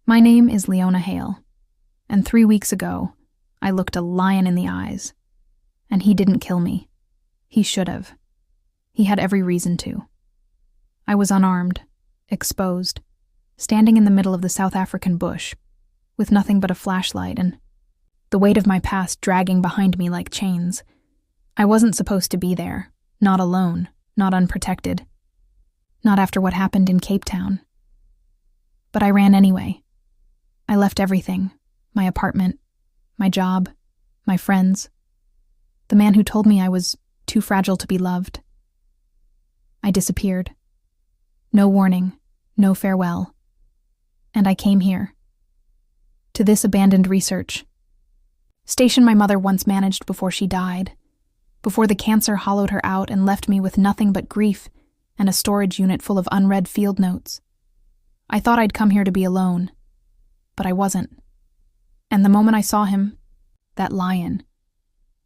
My name is Leona Hale, and 3 weeks ago, I looked a lion in the eyes, and he didn't kill me. He should have. He had every reason to. I was unarmed, exposed, standing in the middle of the South African bush, with nothing but a flashlight and the weight of my past dragging behind me like chains. I wasn't supposed to be there, not alone, not unprotected, not after what happened in Cape Town. But I ran anyway. I left everything, my apartment, my job, my friends, the man who told me I was too fragile to be loved. I disappeared. No warning, no farewell. And I came here. To this abandoned research station my mother once managed before she died, before the cancer hollowed her out and left me with nothing but grief and a storage unit full of unread field notes. I thought I'd come here to be alone, but I wasn't. And the moment I saw him, that lion,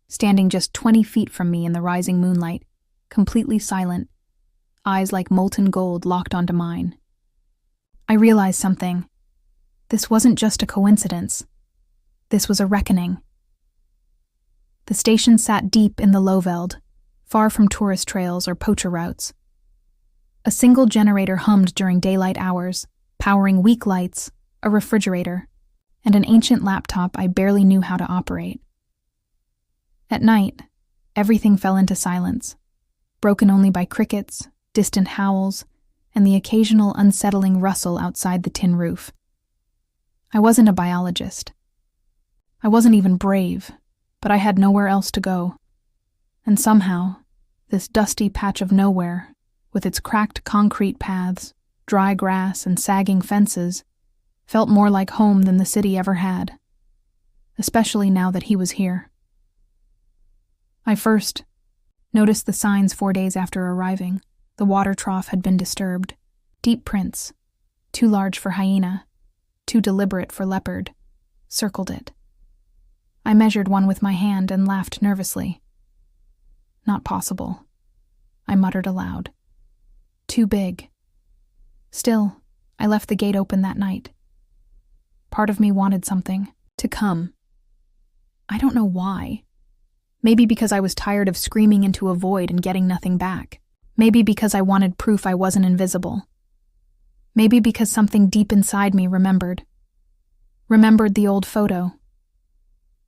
standing just 20 feet from me in the rising moonlight, completely silent, eyes like molten gold locked onto mine, I realized something. This wasn't just a coincidence. This was a reckoning. The station sat deep in the Lowveld, far from tourist trails or poacher routes. A single generator hummed during daylight hours, powering weak lights, a refrigerator, and an ancient laptop I barely knew how to operate. At night, everything fell into silence, broken only by crickets, distant howls, and the occasional unsettling rustle outside the tin roof. I wasn't a biologist. I wasn't even brave, but I had nowhere else to go. And somehow, this dusty patch of nowhere, with its cracked concrete paths, dry grass, and sagging fences, felt more like home than the city ever had, especially now that he was here. I first noticed the signs 4 days after arriving. The water trough had been disturbed. Deep prints, too large for hyena, too deliberate for leopard, circled it. I measured one with my hand and laughed nervously. Not possible, I muttered aloud. Too big. Still, I left the gate open that night. Part of me wanted something to come. I don't know why. Maybe because I was tired of screaming into a void and getting nothing back. Maybe because I wanted proof I wasn't invisible. Maybe because something deep inside me remembered the old photo.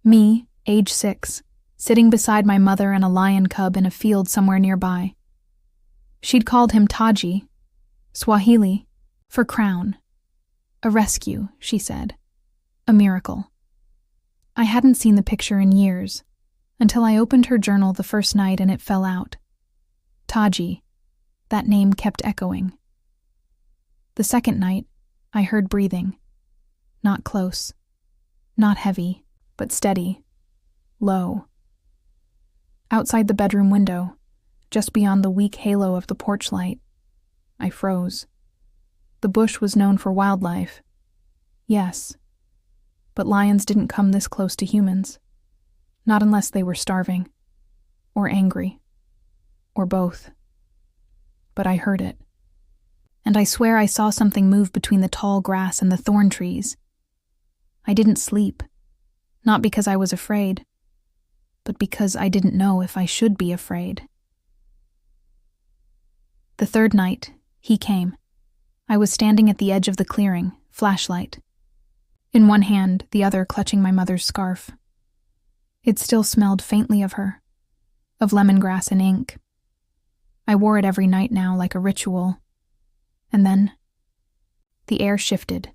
Me, age 6, sitting beside my mother and a lion cub in a field somewhere nearby. She'd called him Taji, Swahili, for crown. A rescue, she said. A miracle. I hadn't seen the picture in years, until I opened her journal the first night and it fell out. Taji. That name kept echoing. The second night, I heard breathing. Not close. Not heavy, but steady. Low. Outside the bedroom window, just beyond the weak halo of the porch light, I froze. The bush was known for wildlife. Yes. But lions didn't come this close to humans. Not unless they were starving. Or angry. Or both. But I heard it. And I swear I saw something move between the tall grass and the thorn trees. I didn't sleep. Not because I was afraid, but because I didn't know if I should be afraid. The third night, he came. I was standing at the edge of the clearing, flashlight. In one hand, the other clutching my mother's scarf. It still smelled faintly of her, of lemongrass and ink. I wore it every night now like a ritual. And then, the air shifted.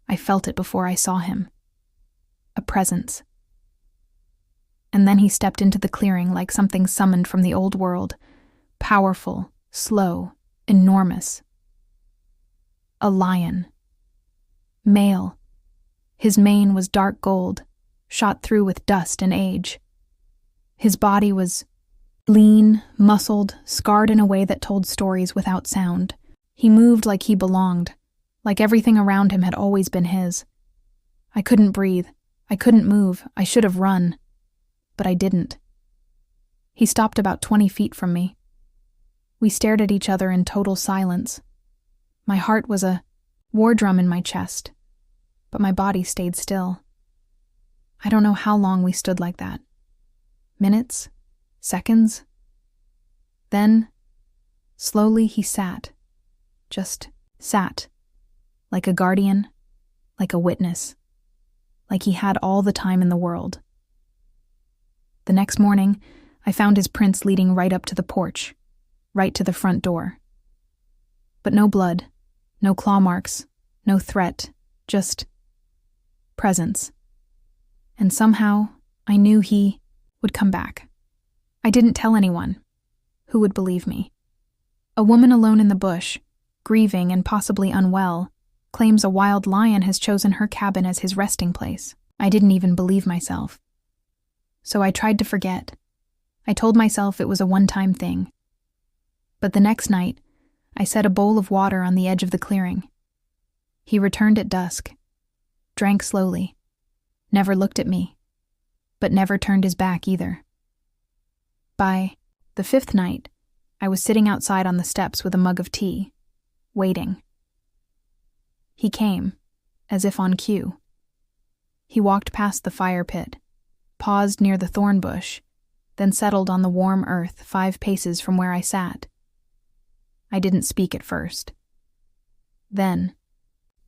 I felt it before I saw him. A presence. And then he stepped into the clearing like something summoned from the old world, powerful, slow, enormous. A lion. Male. His mane was dark gold, shot through with dust and age. His body was lean, muscled, scarred in a way that told stories without sound. He moved like he belonged, like everything around him had always been his. I couldn't breathe. I couldn't move. I should have run. But I didn't. He stopped about 20 feet from me. We stared at each other in total silence. My heart was a war drum in my chest. but my body stayed still. I don't know how long we stood like that. Minutes? Seconds? Then, slowly he sat. Just sat. Like a guardian, like a witness. Like he had all the time in the world. The next morning, I found his prints leading right up to the porch, right to the front door. But no blood, no claw marks, no threat, just presence. And somehow, I knew he would come back. I didn't tell anyone. Who would believe me? A woman alone in the bush, grieving and possibly unwell, claims a wild lion has chosen her cabin as his resting place. I didn't even believe myself. So I tried to forget. I told myself it was a one-time thing. But the next night, I set a bowl of water on the edge of the clearing. He returned at dusk, drank slowly, never looked at me, but never turned his back either. By the 5th night, I was sitting outside on the steps with a mug of tea, waiting. He came, as if on cue. He walked past the fire pit, paused near the thorn bush, then settled on the warm earth 5 paces from where I sat. I didn't speak at first. Then,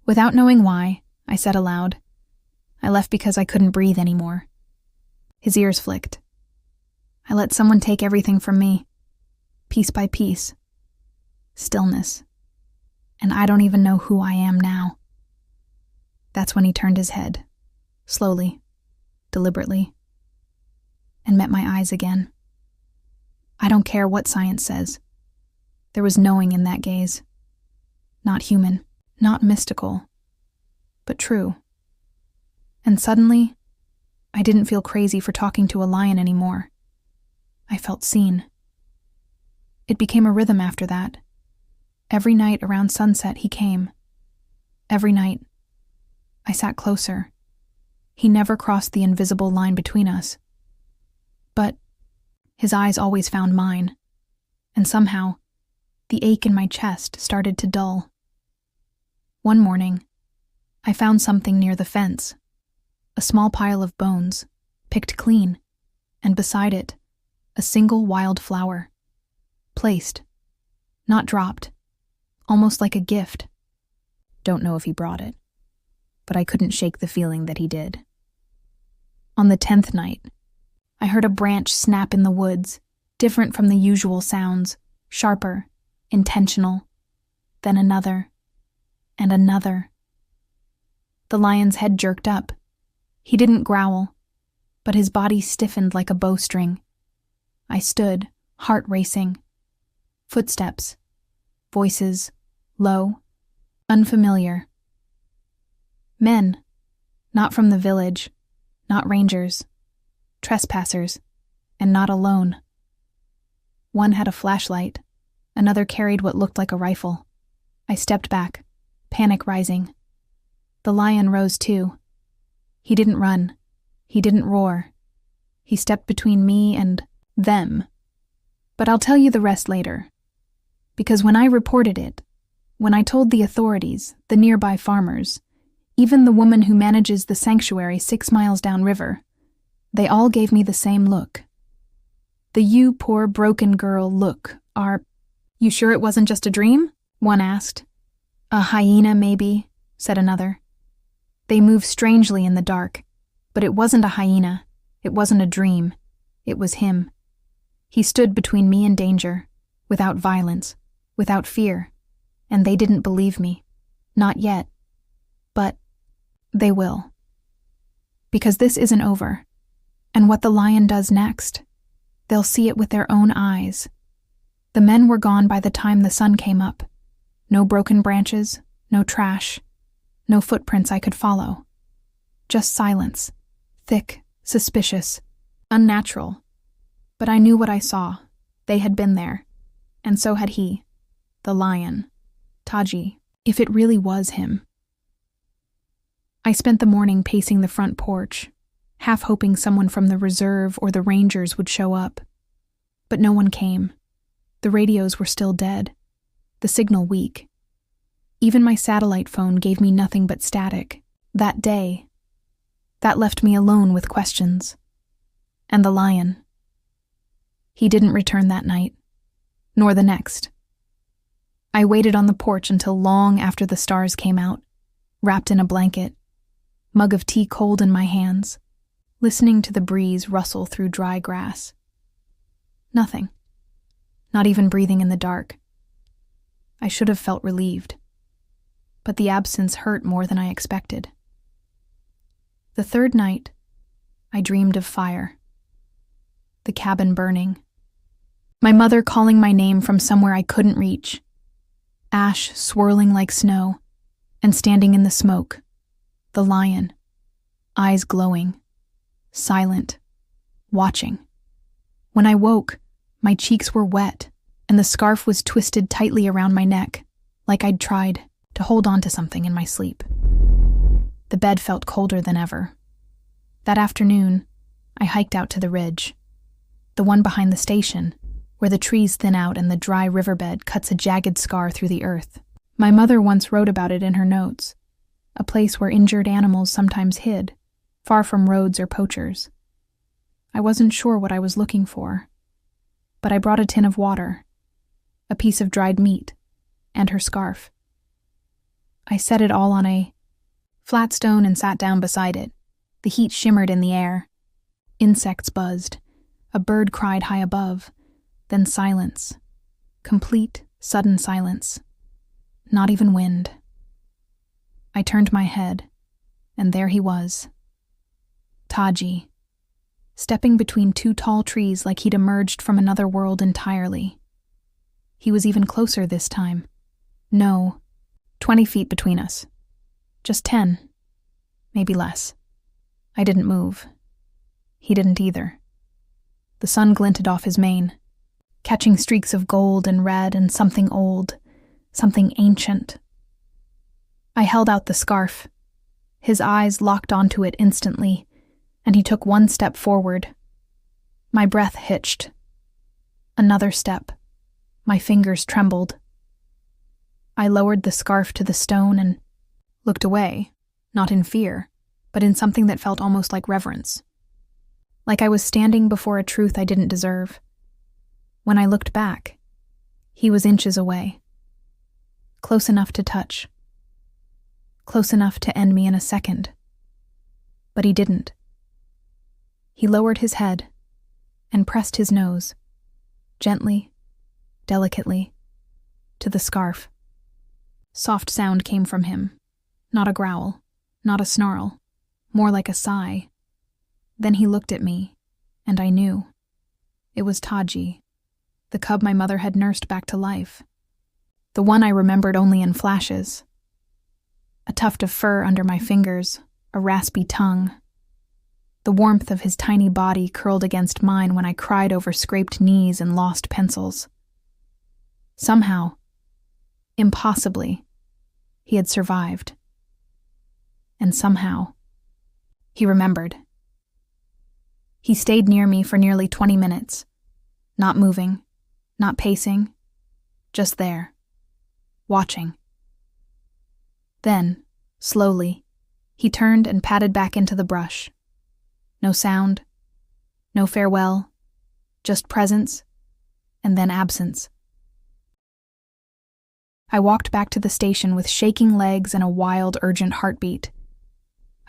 without knowing why, I said aloud, I left because I couldn't breathe anymore. His ears flicked. I let someone take everything from me, piece by piece. Stillness. And I don't even know who I am now. That's when he turned his head, slowly, deliberately, and met my eyes again. I don't care what science says. There was knowing in that gaze. Not human, not mystical, but true. And suddenly, I didn't feel crazy for talking to a lion anymore. I felt seen. It became a rhythm after that. Every night around sunset he came. Every night. I sat closer. He never crossed the invisible line between us. But his eyes always found mine. And somehow, the ache in my chest started to dull. One morning, I found something near the fence. A small pile of bones, picked clean, and beside it, a single wild flower. Placed, not dropped, almost like a gift. Don't know if he brought it, but I couldn't shake the feeling that he did. On the 10th night, I heard a branch snap in the woods, different from the usual sounds, sharper, intentional, then another, and another. The lion's head jerked up. He didn't growl, but his body stiffened like a bowstring. I stood, heart racing. Footsteps. Voices. Low. Unfamiliar. Men. Not from the village. Not rangers. Trespassers. And not alone. One had a flashlight. Another carried what looked like a rifle. I stepped back, panic rising. The lion rose too. He didn't run. He didn't roar. He stepped between me and them. But I'll tell you the rest later. Because when I reported it, when I told the authorities, the nearby farmers, even the woman who manages the sanctuary 6 miles downriver, they all gave me the same look. The "you poor broken girl" look. You sure it wasn't just a dream? One asked. A hyena, maybe, said another. They move strangely in the dark, but it wasn't a hyena. It wasn't a dream. It was him. He stood between me and danger, without violence, without fear, and they didn't believe me. Not yet. But they will. Because this isn't over, and what the lion does next, they'll see it with their own eyes. The men were gone by the time the sun came up. No broken branches, no trash, no footprints I could follow. Just silence, thick, suspicious, unnatural. But I knew what I saw. They had been there. And so had he, the lion, Taji, if it really was him. I spent the morning pacing the front porch, half hoping someone from the reserve or the rangers would show up. But no one came. The radios were still dead, the signal weak. Even my satellite phone gave me nothing but static, That day, that left me alone with questions. And the lion. He didn't return that night, nor the next. I waited on the porch until long after the stars came out, wrapped in a blanket, mug of tea cold in my hands, listening to the breeze rustle through dry grass. Nothing. Not even breathing in the dark. I should have felt relieved. But the absence hurt more than I expected. The third night, I dreamed of fire. The cabin burning. My mother calling my name from somewhere I couldn't reach. Ash swirling like snow, and standing in the smoke. The lion, eyes glowing, silent, watching. When I woke, my cheeks were wet, and the scarf was twisted tightly around my neck, like I'd tried to hold on to something in my sleep. The bed felt colder than ever. That afternoon, I hiked out to the ridge, the one behind the station, where the trees thin out and the dry riverbed cuts a jagged scar through the earth. My mother once wrote about it in her notes, a place where injured animals sometimes hid, far from roads or poachers. I wasn't sure what I was looking for, but I brought a tin of water, a piece of dried meat, and her scarf. I set it all on a flat stone and sat down beside it. The heat shimmered in the air. Insects buzzed. A bird cried high above. Then silence. Complete, sudden silence. Not even wind. I turned my head, and there he was. Taji, stepping between two tall trees like he'd emerged from another world entirely. He was even closer this time. No, 20 feet between us. Just 10. Maybe less. I didn't move. He didn't either. The sun glinted off his mane, catching streaks of gold and red and something old, something ancient. I held out the scarf. His eyes locked onto it instantly, and he took one step forward. My breath hitched. Another step. My fingers trembled. I lowered the scarf to the stone and looked away, not in fear, but in something that felt almost like reverence. Like I was standing before a truth I didn't deserve. When I looked back, he was inches away. Close enough to touch. Close enough to end me in a second. But he didn't. He lowered his head and pressed his nose, gently, delicately, to the scarf. Soft sound came from him, not a growl, not a snarl, more like a sigh. Then he looked at me, and I knew. It was Taji, the cub my mother had nursed back to life. The one I remembered only in flashes. A tuft of fur under my fingers, a raspy tongue. The warmth of his tiny body curled against mine when I cried over scraped knees and lost pencils. Somehow, impossibly, he had survived. And somehow, he remembered. He stayed near me for nearly 20 minutes, not moving, not pacing, just there, watching. Then, slowly, he turned and padded back into the brush. No sound, no farewell, just presence, and then absence. I walked back to the station with shaking legs and a wild, urgent heartbeat.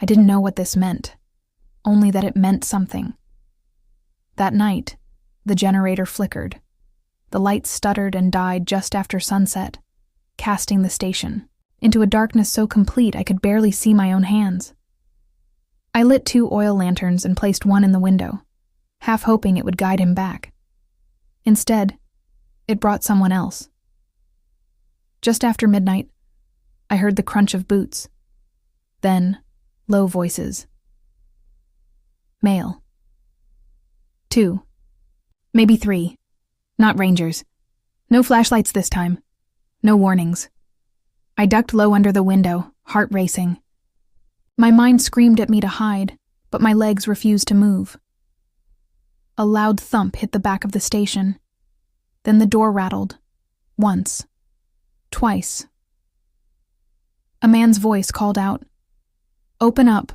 I didn't know what this meant, only that it meant something. That night, the generator flickered. The lights stuttered and died just after sunset, casting the station into a darkness so complete I could barely see my own hands. I lit 2 oil lanterns and placed one in the window, half hoping it would guide him back. Instead, it brought someone else. Just after midnight, I heard the crunch of boots. Then, low voices. Male. 2. Maybe 3. Not rangers. No flashlights this time. No warnings. I ducked low under the window, heart racing. My mind screamed at me to hide, but my legs refused to move. A loud thump hit the back of the station. Then the door rattled. Once. Twice. A man's voice called out, Open up.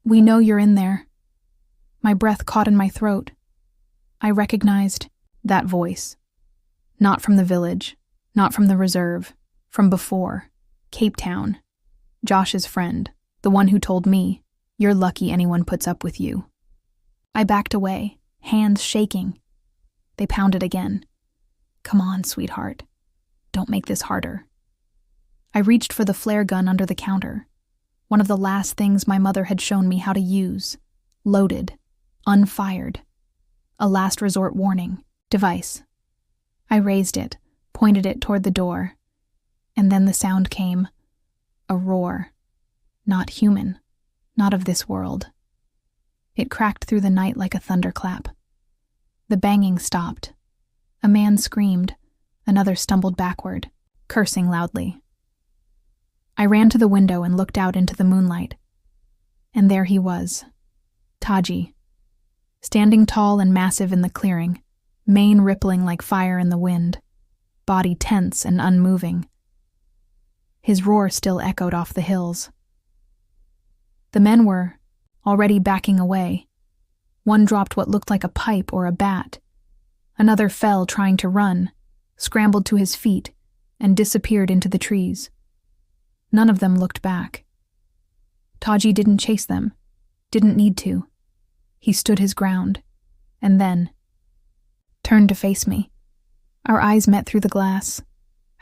We know you're in there. My breath caught in my throat. I recognized that voice. Not from the village, not from the reserve, from before, Cape Town. Josh's friend, the one who told me, "You're lucky anyone puts up with you." I backed away, hands shaking. They pounded again. "Come on, sweetheart. Don't make this harder." I reached for the flare gun under the counter, one of the last things my mother had shown me how to use, loaded, unfired. A last resort warning device. I raised it, pointed it toward the door, and then the sound came. A roar. Not human, not of this world. It cracked through the night like a thunderclap. The banging stopped. A man screamed, another stumbled backward, cursing loudly. I ran to the window and looked out into the moonlight. And there he was, Taji, standing tall and massive in the clearing, mane rippling like fire in the wind, body tense and unmoving. His roar still echoed off the hills. The men were already backing away. One dropped what looked like a pipe or a bat. Another fell trying to run, scrambled to his feet, and disappeared into the trees. None of them looked back. Taji didn't chase them, didn't need to. He stood his ground, and then turned to face me. Our eyes met through the glass.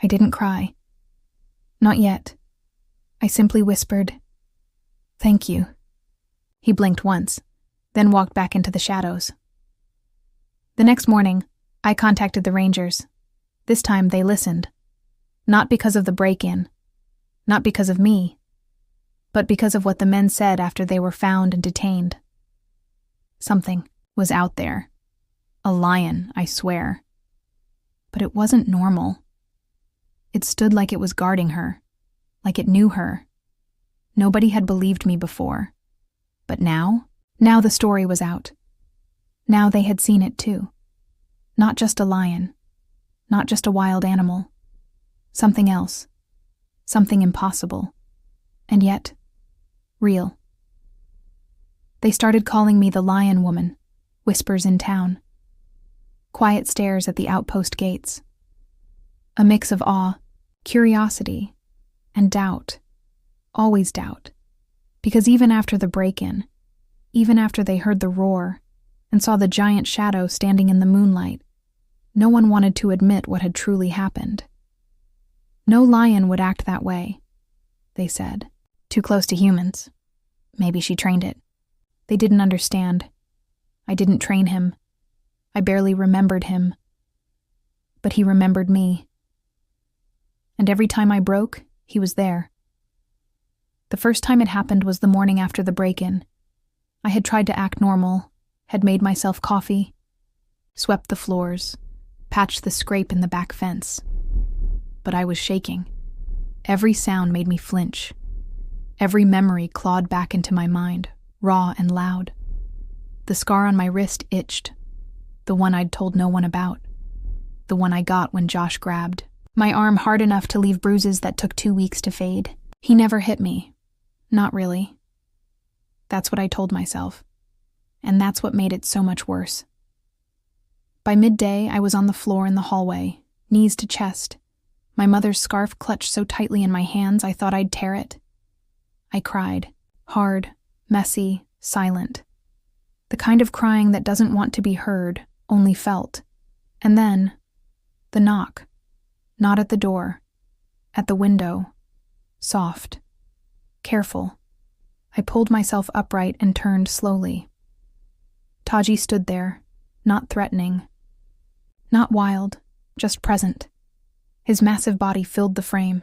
I didn't cry. Not yet. I simply whispered, "Thank you." He blinked once, then walked back into the shadows. The next morning, I contacted the Rangers. This time they listened. Not because of the break-in, not because of me, but because of what the men said after they were found and detained. Something was out there. A lion, I swear. But it wasn't normal. It stood like it was guarding her, like it knew her. Nobody had believed me before. But now the story was out. Now they had seen it too. Not just a lion, not just a wild animal. Something else. Something impossible. And yet, real. They started calling me the Lion Woman, whispers in town. Quiet stares at the outpost gates. A mix of awe, curiosity, and doubt. Always doubt. Because even after the break-in, even after they heard the roar and saw the giant shadow standing in the moonlight, no one wanted to admit what had truly happened. No lion would act that way, they said. Too close to humans. Maybe she trained it. They didn't understand. I didn't train him. I barely remembered him. But he remembered me. And every time I broke, he was there. The first time it happened was the morning after the break-in. I had tried to act normal, had made myself coffee, swept the floors, patched the scrape in the back fence. But I was shaking. Every sound made me flinch. Every memory clawed back into my mind, raw and loud. The scar on my wrist itched, the one I'd told no one about, the one I got when Josh grabbed. My arm hard enough to leave bruises that took 2 weeks to fade. He never hit me. Not really. That's what I told myself. And that's what made it so much worse. By midday, I was on the floor in the hallway, knees to chest. My mother's scarf clutched so tightly in my hands I thought I'd tear it. I cried. Hard, messy, silent. The kind of crying that doesn't want to be heard, only felt. And then, the knock. Not at the door. At the window. Soft. Careful. I pulled myself upright and turned slowly. Taji stood there, not threatening. Not wild, just present. His massive body filled the frame,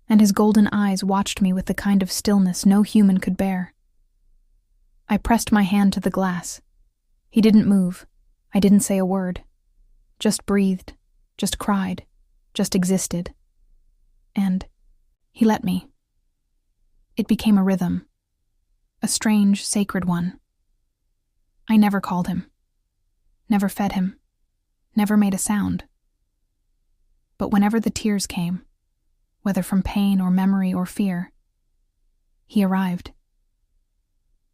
and his golden eyes watched me with the kind of stillness no human could bear. I pressed my hand to the glass. He didn't move. I didn't say a word. Just breathed, just cried, just existed. And he let me. It became a rhythm. A strange, sacred one. I never called him. Never fed him. Never made a sound. But whenever the tears came, whether from pain or memory or fear, he arrived.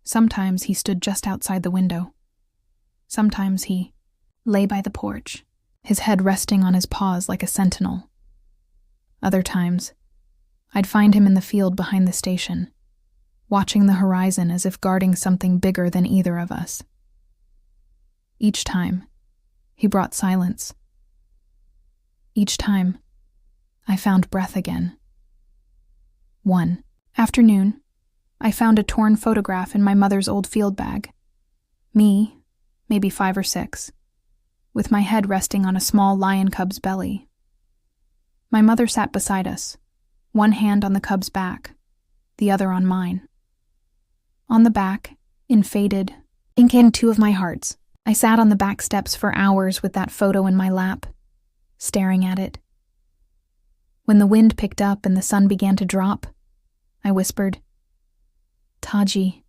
Sometimes he stood just outside the window. Sometimes he lay by the porch, his head resting on his paws like a sentinel. Other times, I'd find him in the field behind the station, watching the horizon as if guarding something bigger than either of us. Each time, he brought silence. Each time, I found breath again. One afternoon, I found a torn photograph in my mother's old field bag. Me, maybe 5 or 6, with my head resting on a small lion cub's belly. My mother sat beside us, one hand on the cub's back, the other on mine. On the back, in faded, ink and 2 of my hearts, I sat on the back steps for hours with that photo in my lap, staring at it. When the wind picked up and the sun began to drop, I whispered, "Taji,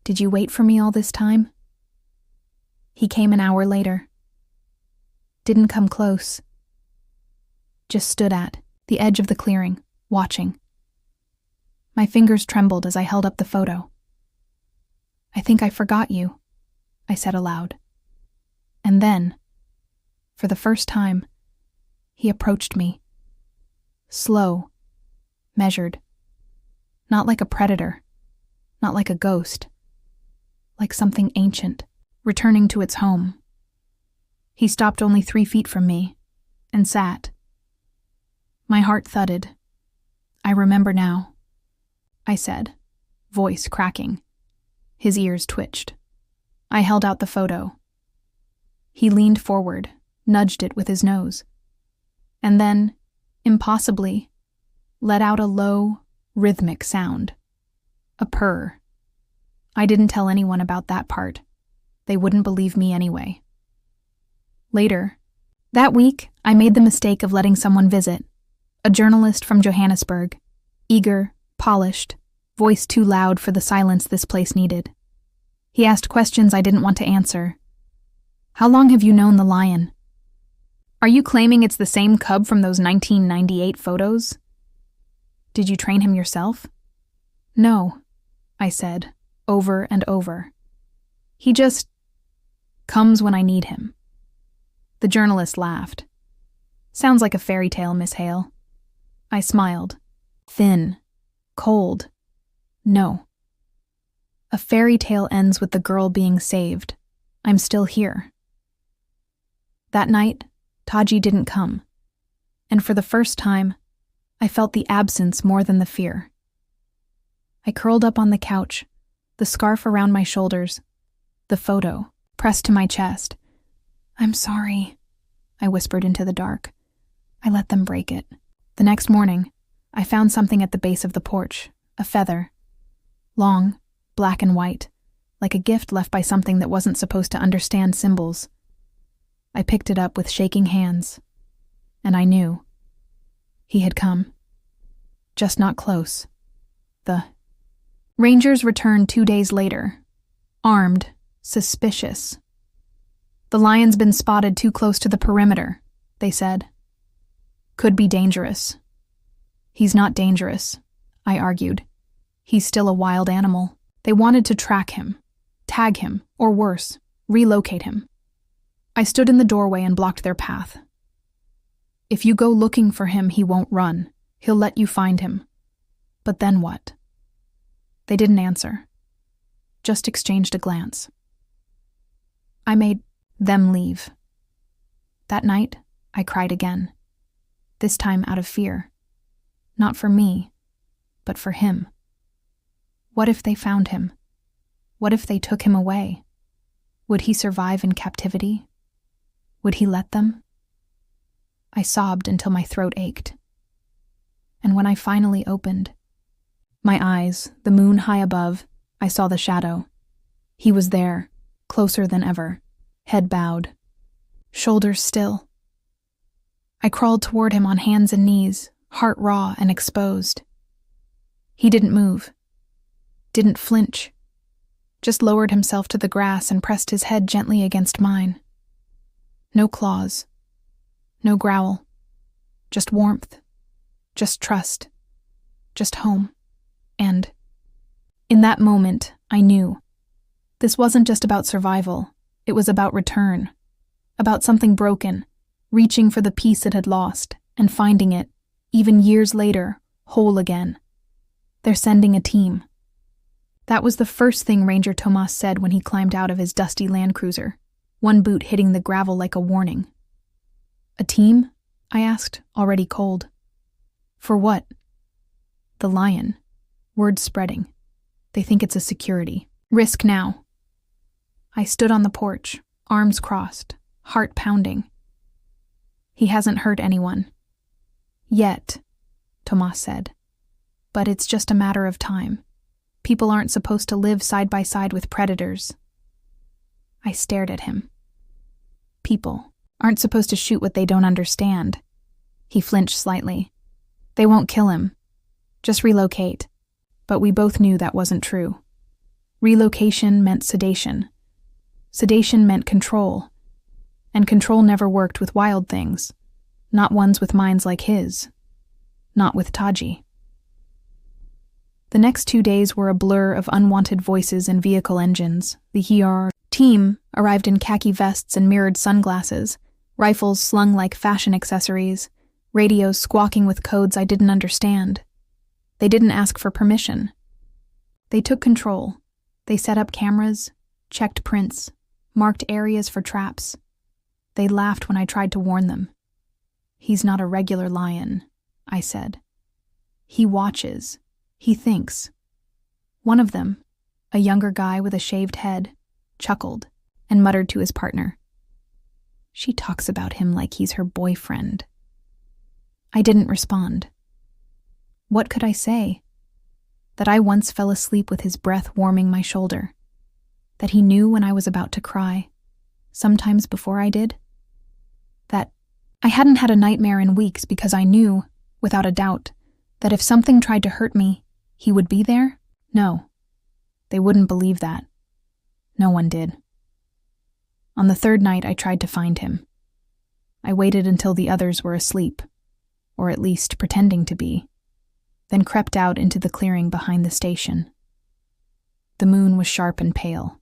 did you wait for me all this time?" He came an hour later. Didn't come close. Just stood at the edge of the clearing, watching. My fingers trembled as I held up the photo. "I think I forgot you," I said aloud. And then, for the first time, he approached me. Slow, measured. Not like a predator, not like a ghost. Like something ancient, returning to its home. He stopped only 3 feet from me, and sat. My heart thudded. "I remember now," I said, voice cracking. His ears twitched. I held out the photo. He leaned forward, nudged it with his nose, and then, impossibly, let out a low, rhythmic sound. A purr. I didn't tell anyone about that part. They wouldn't believe me anyway. Later, that week, I made the mistake of letting someone visit. A journalist from Johannesburg. Eager, polished, voice too loud for the silence this place needed. He asked questions I didn't want to answer. "How long have you known the lion? Are you claiming it's the same cub from those 1998 photos? Did you train him yourself?" "No," I said, over and over. "He just comes when I need him." The journalist laughed. "Sounds like a fairy tale, Miss Hale." I smiled. Thin. Cold. No. A fairy tale ends with the girl being saved. I'm still here. That night, Taji didn't come. And for the first time, I felt the absence more than the fear. I curled up on the couch, the scarf around my shoulders, the photo pressed to my chest. "I'm sorry," I whispered into the dark. I let them break it. The next morning, I found something at the base of the porch, a feather. Long, black and white, like a gift left by something that wasn't supposed to understand symbols. I picked it up with shaking hands, and I knew. He had come. Just not close. The Rangers returned 2 days later, armed, suspicious. "The lion's been spotted too close to the perimeter," they said. "Could be dangerous." "He's not dangerous," I argued. "He's still a wild animal." They wanted to track him, tag him, or worse, relocate him. I stood in the doorway and blocked their path. "If you go looking for him, he won't run. He'll let you find him. But then what?" They didn't answer, just exchanged a glance. I made them leave. That night, I cried again, this time out of fear. Not for me, but for him. What if they found him? What if they took him away? Would he survive in captivity? Would he let them? I sobbed until my throat ached. And when I finally opened, my eyes, the moon high above, I saw the shadow. He was there, closer than ever, head bowed, shoulders still. I crawled toward him on hands and knees, heart raw and exposed. He didn't move, didn't flinch, just lowered himself to the grass and pressed his head gently against mine. No claws, no growl, just warmth, just trust, just home. And in that moment, I knew. This wasn't just about survival. It was about return. About something broken, reaching for the piece it had lost, and finding it, even years later, whole again. They're sending a team. That was the first thing Ranger Tomas said when he climbed out of his dusty Land Cruiser, one boot hitting the gravel like a warning. A team? I asked, already cold. For what? The Lion. Word spreading. They think it's a security. Risk now. I stood on the porch, arms crossed, heart pounding. He hasn't hurt anyone. Yet, Tomas said. But it's just a matter of time. People aren't supposed to live side by side with predators. I stared at him. People aren't supposed to shoot what they don't understand. He flinched slightly. They won't kill him. Just relocate. But we both knew that wasn't true. Relocation meant sedation. Sedation meant control. And control never worked with wild things. Not ones with minds like his. Not with Taji. The next 2 days were a blur of unwanted voices and vehicle engines. The HER team arrived in khaki vests and mirrored sunglasses, rifles slung like fashion accessories, radios squawking with codes I didn't understand. They didn't ask for permission. They took control. They set up cameras, checked prints, marked areas for traps. They laughed when I tried to warn them. He's not a regular lion, I said. He watches. He thinks. One of them, a younger guy with a shaved head, chuckled and muttered to his partner. She talks about him like he's her boyfriend. I didn't respond. What could I say? That I once fell asleep with his breath warming my shoulder. That he knew when I was about to cry, sometimes before I did. That I hadn't had a nightmare in weeks because I knew, without a doubt, that if something tried to hurt me, he would be there? No. They wouldn't believe that. No one did. On the third night, I tried to find him. I waited until the others were asleep, or at least pretending to be, then crept out into the clearing behind the station. The moon was sharp and pale.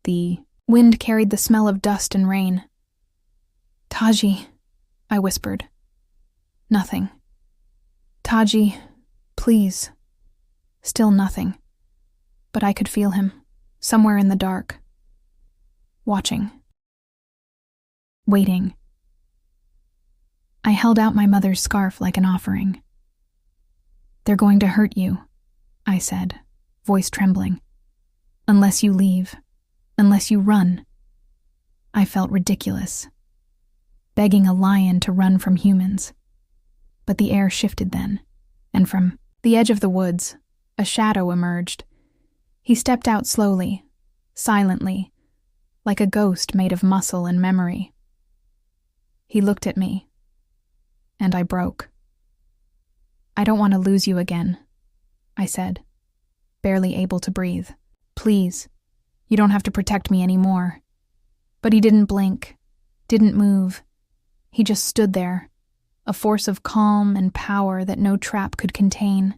The wind carried the smell of dust and rain. Taji, I whispered. Nothing. Taji, please. Still nothing. But I could feel him, somewhere in the dark. Watching. Waiting. I held out my mother's scarf like an offering. They're going to hurt you, I said, voice trembling. Unless you leave. Unless you run. I felt ridiculous. Begging a lion to run from humans. But the air shifted then, and from the edge of the woods, a shadow emerged. He stepped out slowly, silently, like a ghost made of muscle and memory. He looked at me, and I broke. I don't want to lose you again, I said, barely able to breathe. Please, you don't have to protect me anymore. But he didn't blink, didn't move. He just stood there, a force of calm and power that no trap could contain.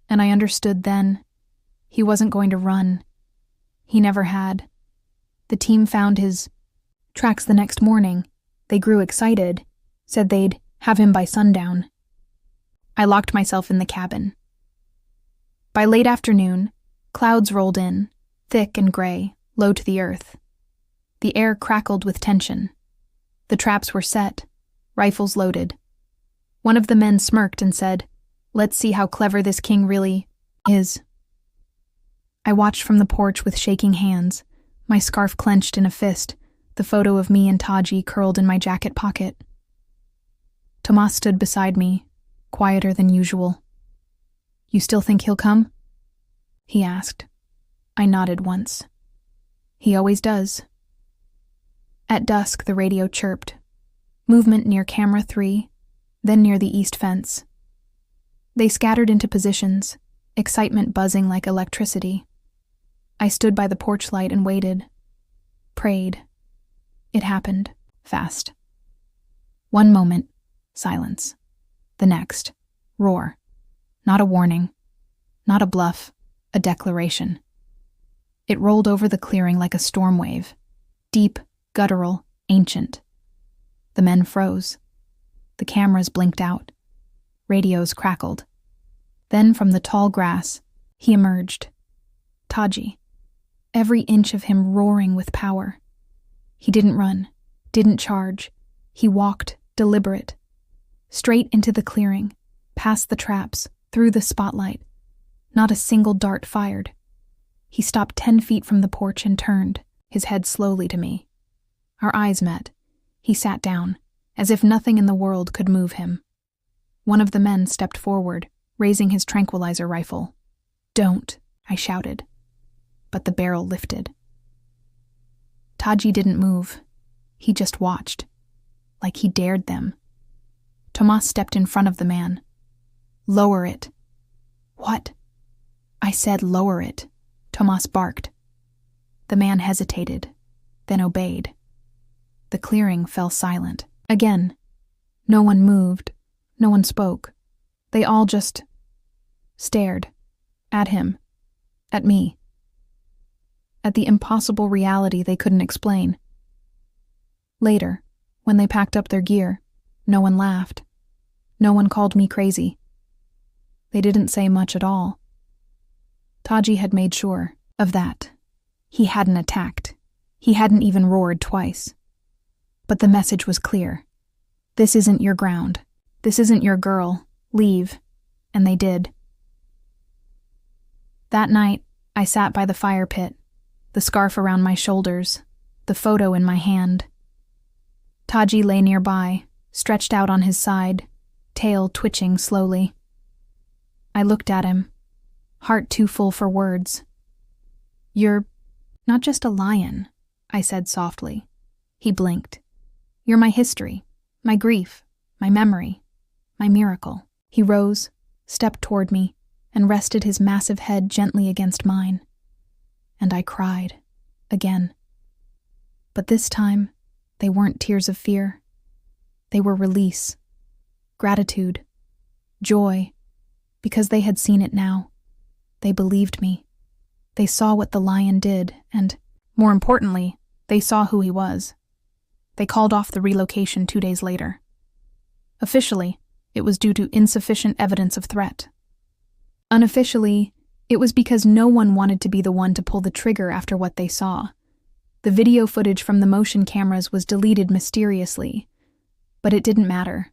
And I understood then, he wasn't going to run. He never had. The team found his tracks the next morning. They grew excited, said they'd have him by sundown. I locked myself in the cabin. By late afternoon, clouds rolled in, thick and gray, low to the earth. The air crackled with tension. The traps were set, rifles loaded. One of the men smirked and said, "Let's see how clever this king really is." I watched from the porch with shaking hands, my scarf clenched in a fist, the photo of me and Taji curled in my jacket pocket. Tomas stood beside me, quieter than usual. "You still think he'll come?" he asked. I nodded once. He always does. At dusk, the radio chirped. Movement near camera 3, then near the east fence. They scattered into positions, excitement buzzing like electricity. I stood by the porch light and waited. Prayed. It happened, fast. One moment, silence. The next, roar. Not a warning. Not a bluff, a declaration. It rolled over the clearing like a storm wave, deep, guttural, ancient. The men froze. The cameras blinked out. Radios crackled. Then from the tall grass, he emerged. Taji. Every inch of him roaring with power. He didn't run, didn't charge. He walked, deliberate. Straight into the clearing, past the traps, through the spotlight. Not a single dart fired. He stopped 10 feet from the porch and turned, his head slowly to me. Our eyes met. He sat down, as if nothing in the world could move him. One of the men stepped forward, raising his tranquilizer rifle. "Don't," I shouted. But the barrel lifted. Taji didn't move. He just watched, like he dared them. Tomas stepped in front of the man. "Lower it." "What?" I said, "Lower it." Tomas barked. The man hesitated, then obeyed. The clearing fell silent. Again. No one moved. No one spoke. They all just stared. At him. At me. At the impossible reality they couldn't explain. Later, when they packed up their gear, no one laughed. No one called me crazy. They didn't say much at all. Taji had made sure of that. He hadn't attacked. He hadn't even roared twice. But the message was clear. This isn't your ground. This isn't your girl. Leave. And they did. That night, I sat by the fire pit, the scarf around my shoulders, the photo in my hand. Taji lay nearby, stretched out on his side, tail twitching slowly. I looked at him, heart too full for words. "You're not just a lion," I said softly. He blinked. "You're my history, my grief, my memory, my miracle." He rose, stepped toward me, and rested his massive head gently against mine. And I cried, again. But this time, they weren't tears of fear. They were release, gratitude, joy, because they had seen it now. They believed me. They saw what the lion did, and, more importantly, they saw who he was. They called off the relocation 2 days later. Officially, it was due to insufficient evidence of threat. Unofficially, it was because no one wanted to be the one to pull the trigger after what they saw. The video footage from the motion cameras was deleted mysteriously. But it didn't matter.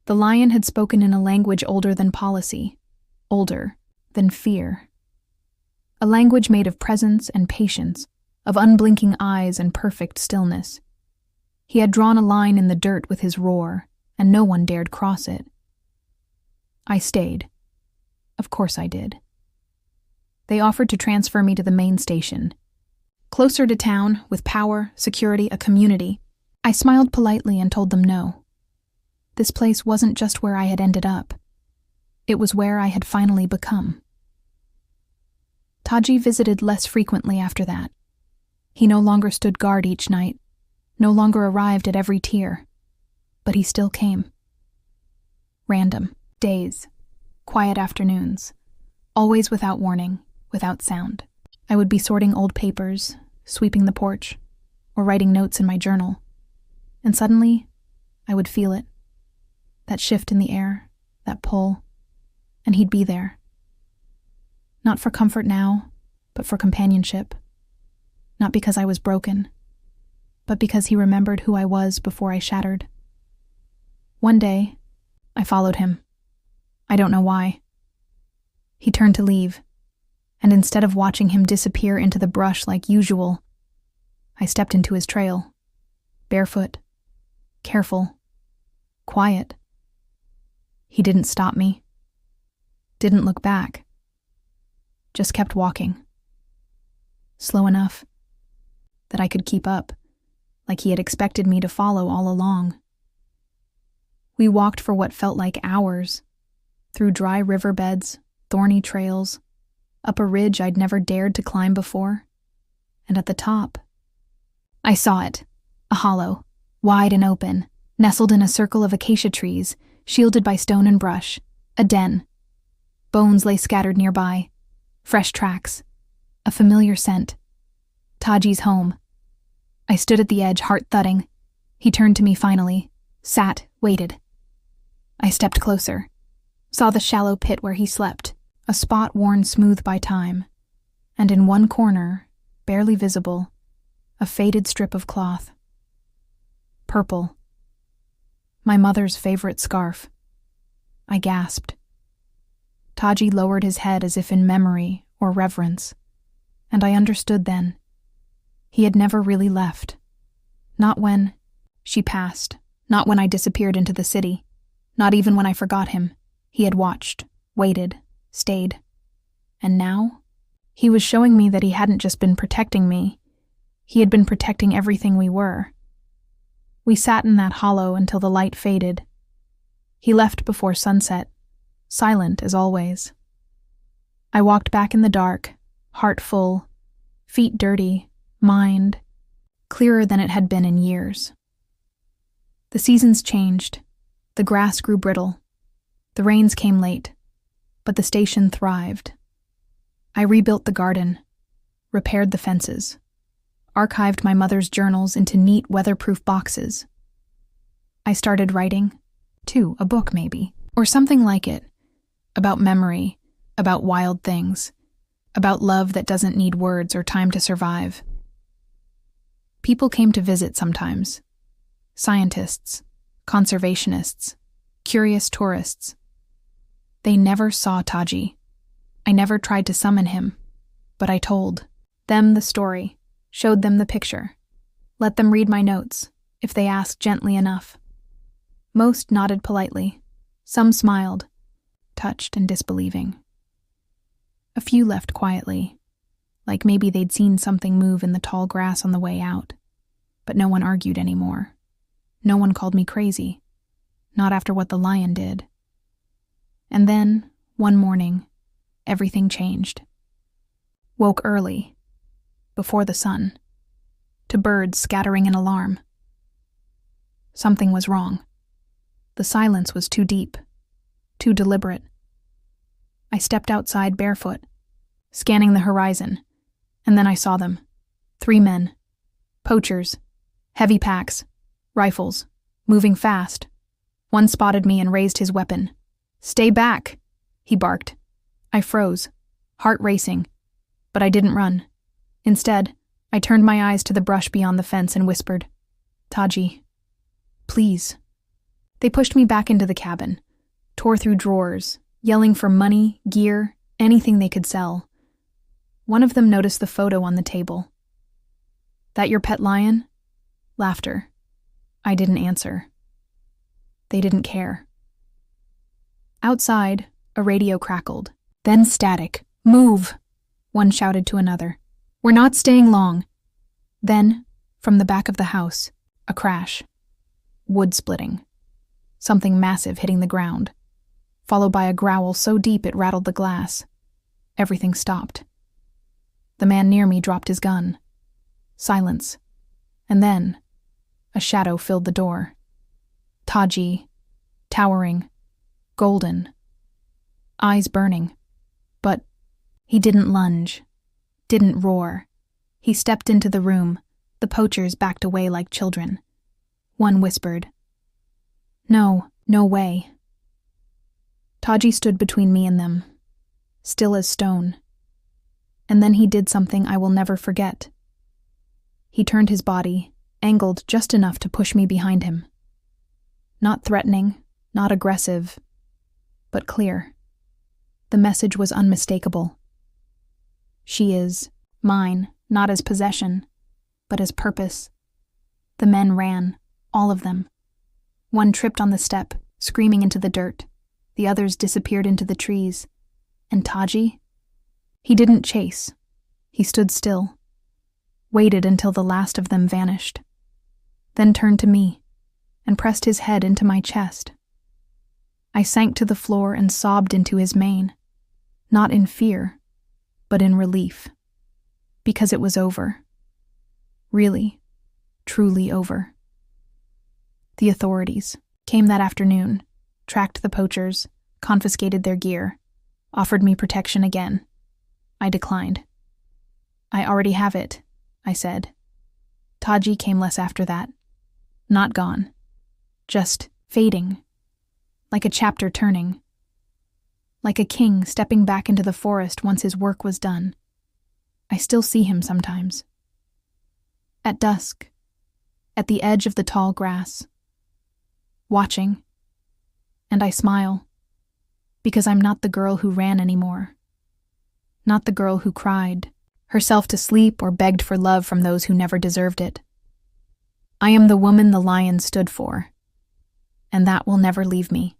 The lion had spoken in a language older than policy, older than fear. A language made of presence and patience, of unblinking eyes and perfect stillness. He had drawn a line in the dirt with his roar, and no one dared cross it. I stayed. Of course I did. They offered to transfer me to the main station. Closer to town, with power, security, a community. I smiled politely and told them no. This place wasn't just where I had ended up. It was where I had finally become. Taji visited less frequently after that. He no longer stood guard each night, no longer arrived at every tier. But he still came. Random days, quiet afternoons, always without warning, without sound. I would be sorting old papers, sweeping the porch, or writing notes in my journal. And suddenly, I would feel it. That shift in the air, that pull, and he'd be there. Not for comfort now, but for companionship. Not because I was broken, but because he remembered who I was before I shattered. One day, I followed him. I don't know why. He turned to leave, and instead of watching him disappear into the brush like usual, I stepped into his trail, barefoot, careful, quiet. He didn't stop me, didn't look back, just kept walking. Slow enough that I could keep up, like he had expected me to follow all along. We walked for what felt like hours, through dry riverbeds, thorny trails, up a ridge I'd never dared to climb before, and at the top, I saw it, a hollow, wide and open, nestled in a circle of acacia trees, shielded by stone and brush, a den. Bones lay scattered nearby, fresh tracks, a familiar scent, Taji's home. I stood at the edge, heart thudding. He turned to me finally, sat, waited. I stepped closer, saw the shallow pit where he slept, a spot worn smooth by time, and in one corner, barely visible, a faded strip of cloth. Purple. My mother's favorite scarf. I gasped. Taji lowered his head as if in memory or reverence, and I understood then. He had never really left. Not when she passed, not when I disappeared into the city, not even when I forgot him. He had watched, waited, stayed. And now, he was showing me that he hadn't just been protecting me, he had been protecting everything we were. We sat in that hollow until the light faded. He left before sunset, silent as always. I walked back in the dark, heart full, feet dirty, mind clearer than it had been in years. The seasons changed. The grass grew brittle. The rains came late, but the station thrived. I rebuilt the garden, repaired the fences, archived my mother's journals into neat, weatherproof boxes. I started writing, too, a book maybe, or something like it, about memory, about wild things, about love that doesn't need words or time to survive. People came to visit sometimes. Scientists, conservationists, curious tourists. They never saw Taji. I never tried to summon him, but I told them the story, showed them the picture, let them read my notes, if they asked gently enough. Most nodded politely. Some smiled, touched and disbelieving. A few left quietly, like maybe they'd seen something move in the tall grass on the way out. But no one argued anymore. No one called me crazy, not after what the lion did. And then, one morning, everything changed. Woke early, before the sun, to birds scattering an alarm. Something was wrong. The silence was too deep, too deliberate. I stepped outside barefoot, scanning the horizon, and then I saw them. 3 men, poachers, heavy packs, rifles, moving fast. One spotted me and raised his weapon. "Stay back," he barked. I froze, heart racing, but I didn't run. Instead, I turned my eyes to the brush beyond the fence and whispered, "Taji, please." They pushed me back into the cabin, tore through drawers, yelling for money, gear, anything they could sell. One of them noticed the photo on the table. "That your pet lion?" Laughter. I didn't answer. They didn't care. Outside, a radio crackled, then static. "Move!" one shouted to another. "We're not staying long." Then, from the back of the house, a crash. Wood splitting. Something massive hitting the ground, followed by a growl so deep it rattled the glass. Everything stopped. The man near me dropped his gun. Silence. And then, a shadow filled the door. Taji, towering, golden, eyes burning. But he didn't lunge, didn't roar. He stepped into the room. The poachers backed away like children. One whispered, "No, no way." Taji stood between me and them, still as stone. And then he did something I will never forget. He turned his body, angled just enough to push me behind him. Not threatening, not aggressive, but clear. The message was unmistakable. She is mine, not as possession, but as purpose. The men ran, all of them. One tripped on the step, screaming into the dirt. The others disappeared into the trees. And Taji? He didn't chase. He stood still, waited until the last of them vanished, then turned to me and pressed his head into my chest. I sank to the floor and sobbed into his mane, not in fear, but in relief, because it was over. Really, truly over. The authorities came that afternoon, tracked the poachers, confiscated their gear, offered me protection again. I declined. "I already have it," I said. Taji came less after that. Not gone. Just fading. Like a chapter turning. Like a king stepping back into the forest once his work was done. I still see him sometimes. At dusk, at the edge of the tall grass. Watching. And I smile. Because I'm not the girl who ran anymore. Not the girl who cried herself to sleep or begged for love from those who never deserved it. I am the woman the lion stood for, and that will never leave me.